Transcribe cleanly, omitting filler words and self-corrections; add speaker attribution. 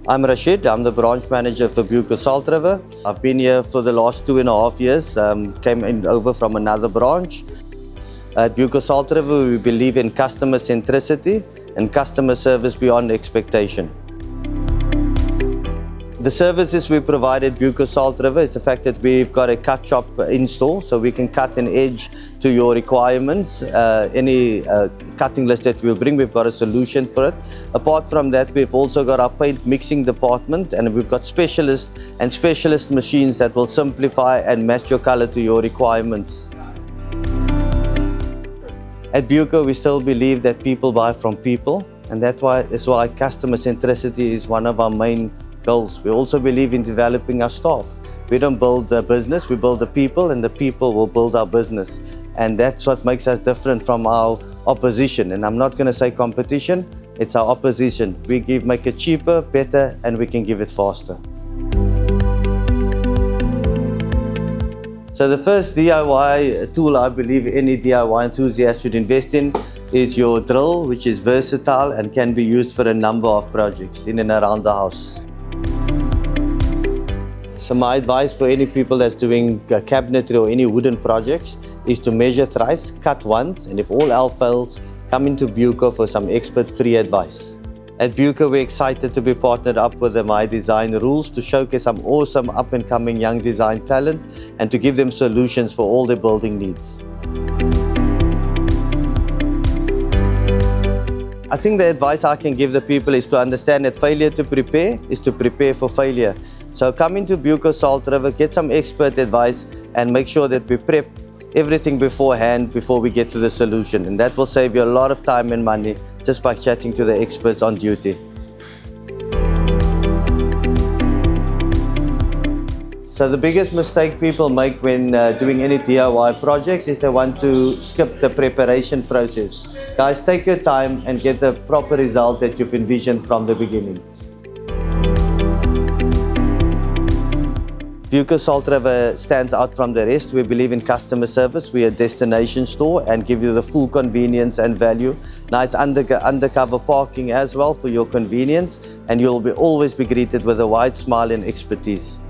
Speaker 1: I'm Rashid, I'm the branch manager for BUCO Salt River. I've been here for the last 2.5 years, came over from another branch. At BUCO Salt River, we believe in customer centricity and customer service beyond expectation. The services we provide at BUCO Salt River is the fact that we've got a cut shop in store, so we can cut an edge to your requirements. Any cutting list that we'll bring, we've got a solution for it. Apart from that, we've also got our paint mixing department, and we've got specialist machines that will simplify and match your color to your requirements. At BUCO, we still believe that people buy from people, and that's why customer centricity is one of our main goals. We also believe in developing our staff. We don't build the business, we build the people, and the people will build our business. And that's what makes us different from our opposition. And I'm not going to say competition, it's our opposition. We make it cheaper, better, and we can give it faster. So the first DIY tool I believe any DIY enthusiast should invest in is your drill, which is versatile and can be used for a number of projects in and around the house. So my advice for any people that's doing cabinetry or any wooden projects is to measure thrice, cut once, and if all else fails, come into BUCO for some expert free advice. At BUCO, we're excited to be partnered up with the My Design Rules to showcase some awesome up-and-coming young design talent and to give them solutions for all their building needs. I think the advice I can give the people is to understand that failure to prepare is to prepare for failure. So come into BUCO Salt River, get some expert advice, and make sure that we prep everything beforehand before we get to the solution. And that will save you a lot of time and money just by chatting to the experts on duty. So the biggest mistake people make when doing any DIY project is they want to skip the preparation process. Guys, take your time and get the proper result that you've envisioned from the beginning. BUCO Salt River stands out from the rest. We believe in customer service. We're a destination store and give you the full convenience and value. Nice undercover parking as well for your convenience, and you'll always be greeted with a wide smile and expertise.